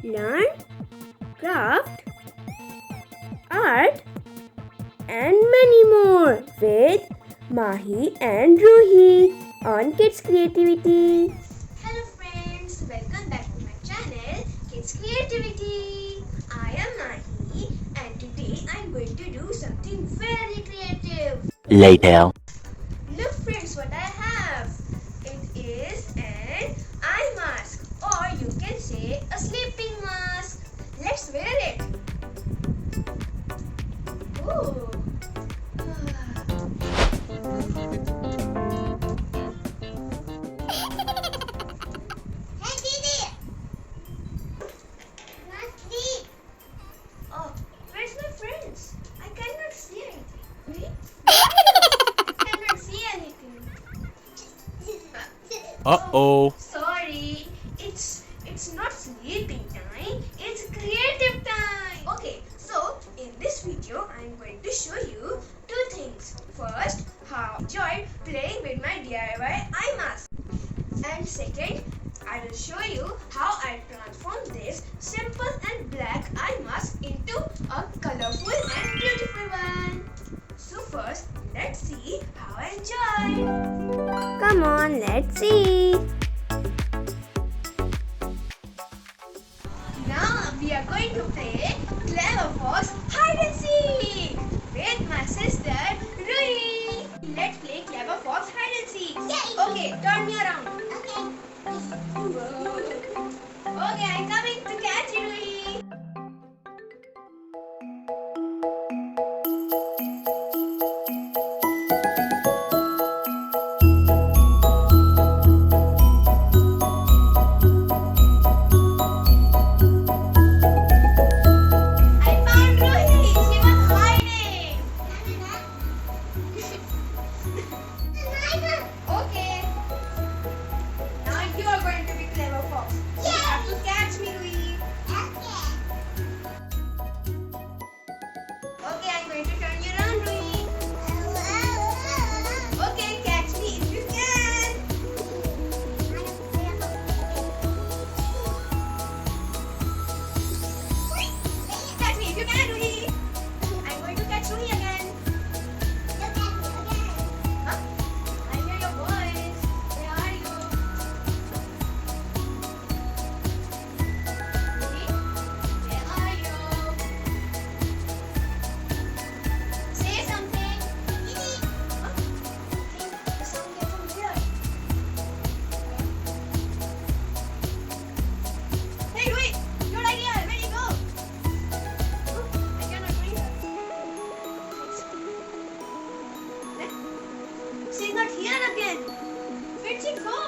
learn craft, art and many more with Mahi and Ruhi on Kids Creativity. Hello friends, welcome back to my channel Kids Creativity. I am Mahi and today I am going to do something very creative. Later. Look friends what I have. It is an eye mask or you can say a sleeping mask. Let's wear it. Ooh. Oh, where's my friends? I cannot see anything. Wait. I cannot see anything. Uh-oh. Sorry, it's not sleeping time. It's creative time. Okay, so in this video, I'm going to show you two things. First, how I enjoyed playing with my DIY eye mask, and second, I will show you how I transformed this simple and black eye mask into a colorful and beautiful one. So first, let's see how I enjoyed. Come on, let's see. Now we are going to play Clever Fox Hide and Seek with my sister Ruhi. Let's play Clever Fox Hide and Seek. Yay. Okay, turn me around. Okay. Okay, I'm coming to catch you, Ruhi. I found Ruhi. She was hiding. Okay. Now you are going to be Clever Fox. You have to catch me, Ruhi. Okay, I'm going to turn you around, Ruhi. Okay, catch me if you can. Catch me if you can, Ruhi. I'm going to catch Ruhi again. Huh? I hear your voice. Where are you? Ruhi? Where are you? Say something. Huh? The sound came from here. Hey, Ruhi! You're right here. Where you go? I cannot bring her. She's not here again. Where'd she go?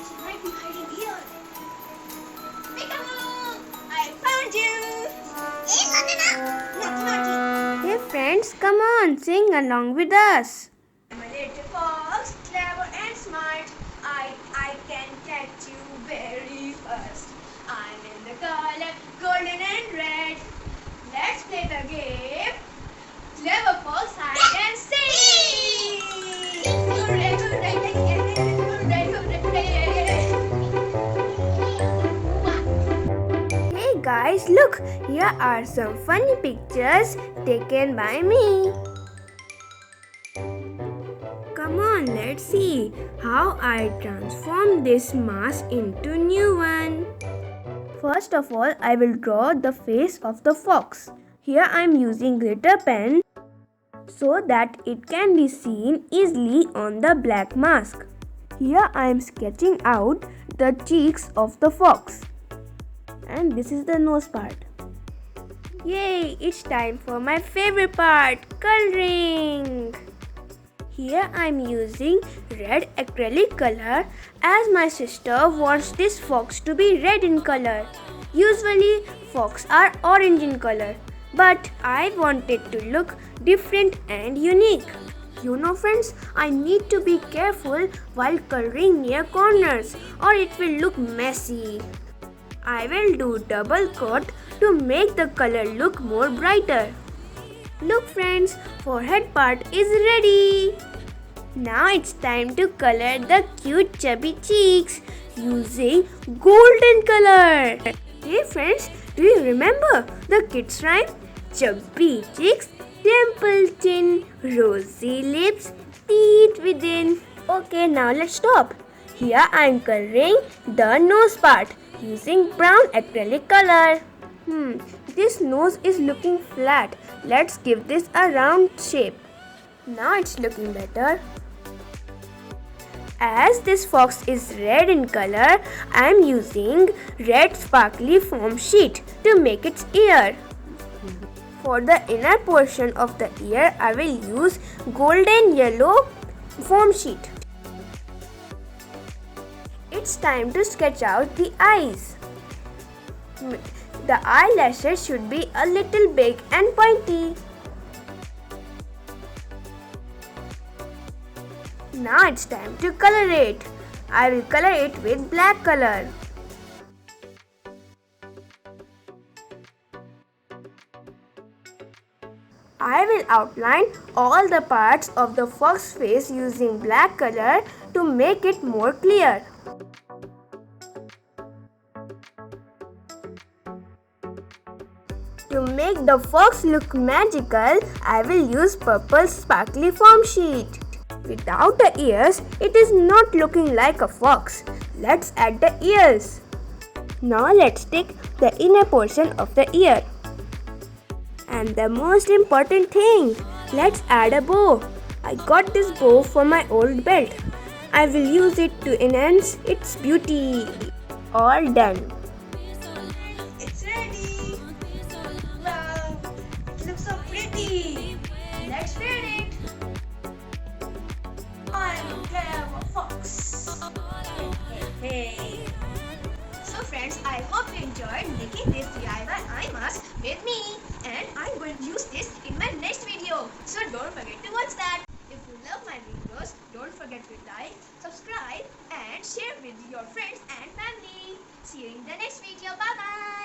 She might be hiding here. Peekaboo! I found you! Hey friends, come on, sing along with us. I'm a little fox, clever and smart. I can catch you very fast. I'm in the color golden and red. Let's play the game. Clever fox hide and seek. Hooray, hooray, hooray, hooray. Hey guys, look, here are some funny pictures taken by me. Come on, let's see how I transform this mask into new one. First of all, I will draw the face of the fox. Here I am using glitter pen so that it can be seen easily on the black mask. Here I am sketching out the cheeks of the fox. And this is the nose part. Yay! It's time for my favorite part, coloring. Here I am using red acrylic color as my sister wants this fox to be red in color. Usually fox are orange in color, but I want it to look different and unique. You know friends, I need to be careful while coloring near corners or it will look messy. I will do double coat to make the color look more brighter. Look friends, forehead part is ready. Now it's time to color the cute chubby cheeks. using golden color. Hey friends, do you remember the kids rhyme? Chubby cheeks, dimple chin, rosy lips, teeth within. Okay, now let's stop. Here I am coloring the nose part using brown acrylic color. This nose is looking flat. Let's give this a round shape. Now it's looking better. As this fox is red in color, I am using red sparkly foam sheet to make its ear. For the inner portion of the ear, I will use golden yellow foam sheet. It's time to sketch out the eyes. The eyelashes should be a little big and pointy. Now it's time to color it. I will color it with black color. I will outline all the parts of the fox face using black color to make it more clear. To make the fox look magical, I will use purple sparkly foam sheet. Without the ears, it is not looking like a fox. Let's add the ears. Now let's take the inner portion of the ear. And the most important thing, let's add a bow. I got this bow from my old belt. I will use it to enhance its beauty. All done. It's ready. Wow, it looks so pretty. Let's wear it. I'm a fox. Hey. So friends, I hope you enjoyed making this DIY eye mask with me, and I'm going to use this in my next video. So don't forget to watch that. If you love my videos, don't forget to like, subscribe and share with your friends and family. See you in the next video. Bye bye.